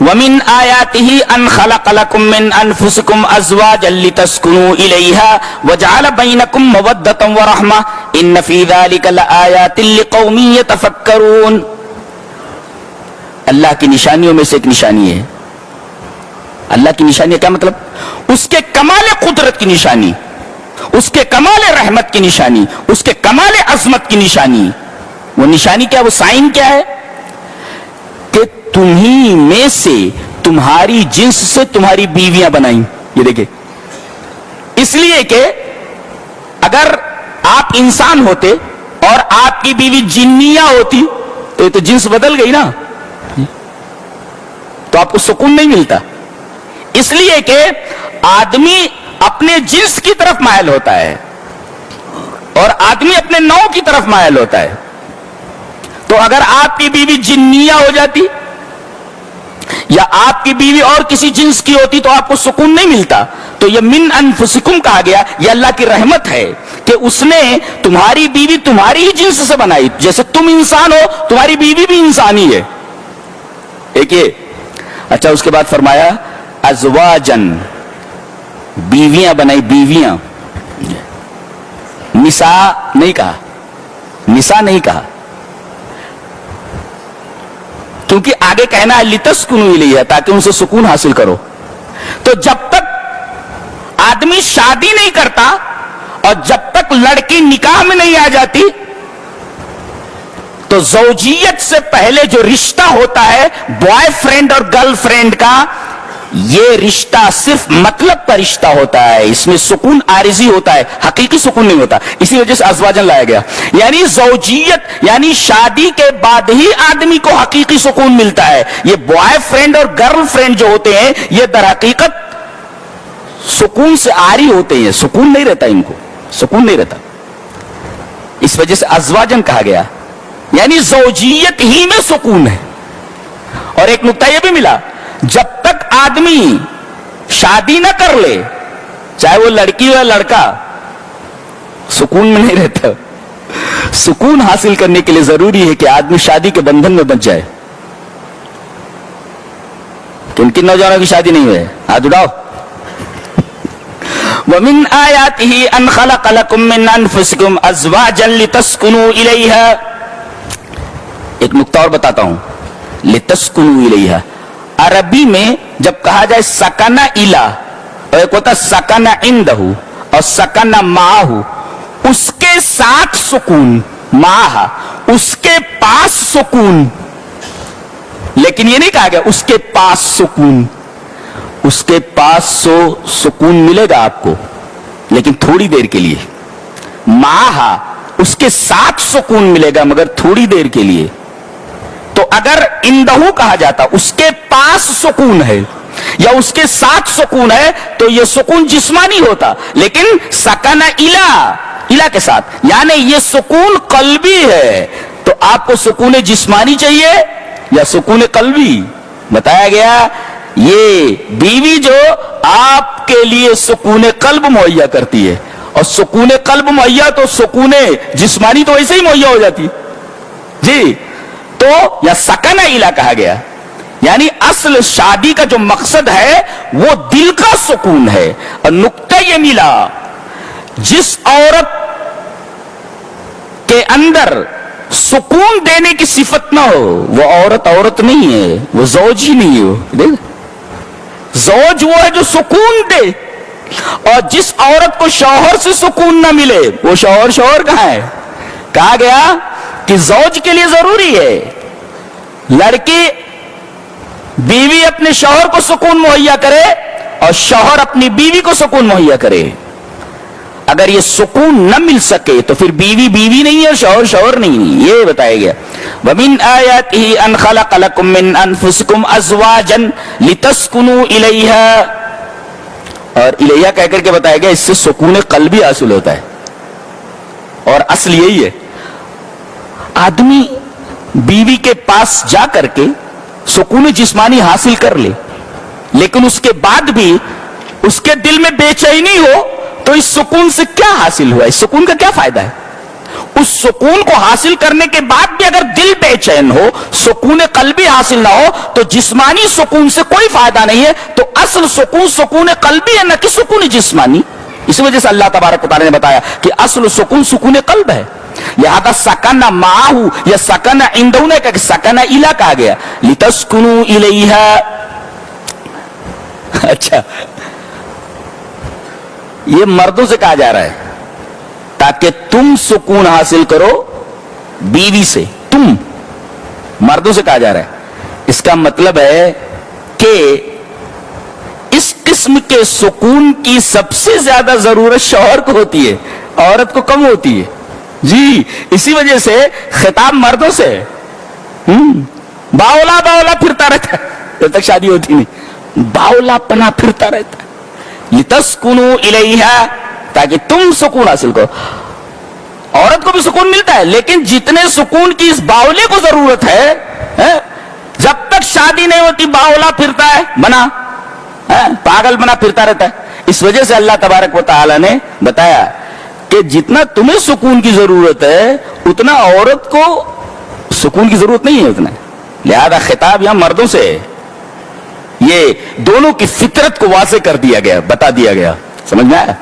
ومن آیاتہ ان خلق لکم من انفسکم ازواجا لتسکنوا الیہا وجعل بینکم مودۃ ورحمۃ ان فی ذلک لآیات لقوم یتفکرون. اللہ کی نشانیوں میں سے ایک نشانی ہے. اللہ کی نشانی کیا مطلب؟ اس کے کمال قدرت کی نشانی، اس کے کمال رحمت کی نشانی، اس کے کمال عظمت کی نشانی. وہ نشانی کیا؟ وہ سائن کیا ہے؟ کہ تمہیں میں سے تمہاری جنس سے تمہاری بیویاں بنائیں. یہ دیکھیں، اس لیے کہ اگر آپ انسان ہوتے اور آپ کی بیوی جنیہ ہوتی تو یہ تو جنس بدل گئی نا، تو آپ کو سکون نہیں ملتا. اس لیے کہ آدمی اپنے جنس کی طرف مائل ہوتا ہے اور آدمی اپنے نوع کی طرف مائل ہوتا ہے. تو اگر آپ کی بیوی جنیہ ہو جاتی یا آپ کی بیوی اور کسی جنس کی ہوتی تو آپ کو سکون نہیں ملتا. تو یہ من انفسکم کہا گیا، یہ اللہ کی رحمت ہے کہ اس نے تمہاری بیوی تمہاری ہی جنس سے بنائی. جیسے تم انسان ہو، تمہاری بیوی بھی انسانی ہے. ایک یہ. اچھا، اس کے بعد فرمایا ازواجن، بیویاں بنائی، بیویاں. نساء نہیں کہا، نساء نہیں کہا، کیونکہ آگے کہنا ہے لتسکنوا الیہا، تاکہ ان سے سکون حاصل کرو. تو جب تک آدمی شادی نہیں کرتا اور جب تک لڑکی نکاح میں نہیں آ جاتی تو زوجیت سے پہلے جو رشتہ ہوتا ہے بوائے فرینڈ اور گرل فرینڈ کا، یہ رشتہ صرف مطلب کا رشتہ ہوتا ہے. اس میں سکون عارضی ہوتا ہے، حقیقی سکون نہیں ہوتا. اسی وجہ سے ازواجن لایا گیا. یعنی زوجیت یعنی شادی کے بعد ہی آدمی کو حقیقی سکون ملتا ہے. یہ بوائے فرینڈ اور گرل فرینڈ جو ہوتے ہیں یہ در حقیقت سکون سے عاری ہوتے ہیں، سکون نہیں رہتا، ان کو سکون نہیں رہتا. اس وجہ سے ازواجن کہا گیا، یعنی زوجیت ہی میں سکون ہے. اور ایک نقطہ یہ بھی ملا، جب تک آدمی شادی نہ کر لے، چاہے وہ لڑکی ہو یا لڑکا، سکون میں نہیں رہتا. سکون حاصل کرنے کے لیے ضروری ہے کہ آدمی شادی کے بندھن میں بچ جائے. کن کن نوجوانوں کی شادی نہیں ہوئے؟ ہاتھ اٹھاؤ. وَمِنْ آيَاتِهِ أَنْ خَلَقَ لَكُم مِّنْ أَنفُسِكُمْ أَزْوَاجًا لِتَسْكُنُوا إِلَيْهَا. ایک نقطہ اور بتاتا ہوں، لِتَسْكُنُوا إِلَيْهَا. عربی میں جب کہا جائے سکن الا، اور ایک ہوتا سکن عندہ اور سکن معہ، اس کے ساتھ سکون، معہ اس کے پاس سکون. لیکن یہ نہیں کہا گیا اس کے پاس سکون. اس کے پاس سکون ملے گا آپ کو، لیکن تھوڑی دیر کے لیے. معہ اس کے ساتھ سکون ملے گا مگر تھوڑی دیر کے لیے. تو اگر اندہو کہا جاتا اس کے پاس سکون ہے یا اس کے ساتھ سکون ہے تو یہ سکون جسمانی ہوتا. لیکن سکن الا کے ساتھ، یعنی یہ سکون قلبی ہے. تو آپ کو سکون جسمانی چاہیے یا سکون قلبی؟ بتایا گیا یہ بیوی جو آپ کے لیے سکون قلب مہیا کرتی ہے، اور سکون قلب مہیا تو سکون جسمانی تو ایسے ہی مہیا ہو جاتی جی. تو یا سکن الا کہا گیا، یعنی اصل شادی کا جو مقصد ہے وہ دل کا سکون ہے. اور نقطہ یہ ملا، جس عورت کے اندر سکون دینے کی صفت نہ ہو وہ عورت نہیں ہے، وہ زوج ہی نہیں ہو. زوج وہ ہے جو سکون دے. اور جس عورت کو شوہر سے سکون نہ ملے وہ شوہر کہاں ہے؟ کہا گیا کہ زوج کے لیے ضروری ہے لڑکی بیوی اپنے شوہر کو سکون مہیا کرے اور شوہر اپنی بیوی کو سکون مہیا کرے. اگر یہ سکون نہ مل سکے تو پھر بیوی نہیں ہے، شوہر نہیں. یہ بتایا گیا وَمِنْ آيَاتِهِ أَنْ خَلَقَ لَكُم مِّنْ أَنفُسِكُمْ أَزْوَاجًا لِتَسْكُنُوا إِلَيْهَا. اور الیہا کہہ کر کے بتایا گیا اس سے سکون قلبی حاصل ہوتا ہے. اور اصل یہی ہے، آدمی بیوی کے پاس جا کر کے سکون جسمانی حاصل کر لے، لیکن اس کے بعد بھی اس کے دل میں بے چینی ہو تو اس سکون سے کیا حاصل ہوا؟ اس سکون کا کیا فائدہ ہے؟ اس سکون کو حاصل کرنے کے بعد بھی اگر دل بے چین ہو، سکون قلبی حاصل نہ ہو، تو جسمانی سکون سے کوئی فائدہ نہیں ہے. تو اصل سکون سکون قلبی ہے، نہ کہ سکون جسمانی. اس وجہ سے اللہ تبارک و تعالی نے بتایا کہ اصل سکون سکون قلب ہے. لہذا سکن معہو یا سکن عندہ نے کہا کہ سکن الا کہا گیا لتسکنوا الیہا. اچھا، یہ مردوں سے کہا جا رہا ہے تاکہ تم سکون حاصل کرو بیوی سے. تم مردوں سے کہا جا رہا ہے. اس کا مطلب ہے کہ اس قسم کے سکون کی سب سے زیادہ ضرورت شوہر کو ہوتی ہے، عورت کو کم ہوتی ہے. جی اسی وجہ سے خطاب مردوں سے. باولا باولا پھرتا رہتا ہے جب تک شادی ہوتی نہیں، باولا پنا پھرتا رہتا ہے. لتسکنوا الیہا، تاکہ تم سکون حاصل کرو. عورت کو بھی سکون ملتا ہے، لیکن جتنے سکون کی اس باولے کو ضرورت ہے، جب تک شادی نہیں ہوتی باولا پھرتا ہے، بنا پاگل بنا پھرتا رہتا ہے. اس وجہ سے اللہ تبارک و تعالی نے بتایا کہ جتنا تمہیں سکون کی ضرورت ہے اتنا عورت کو سکون کی ضرورت نہیں ہے اتنا. لہذا خطاب یہاں مردوں سے ہے. یہ دونوں کی فطرت کو واضح کر دیا گیا، بتا دیا گیا. سمجھ میں آیا؟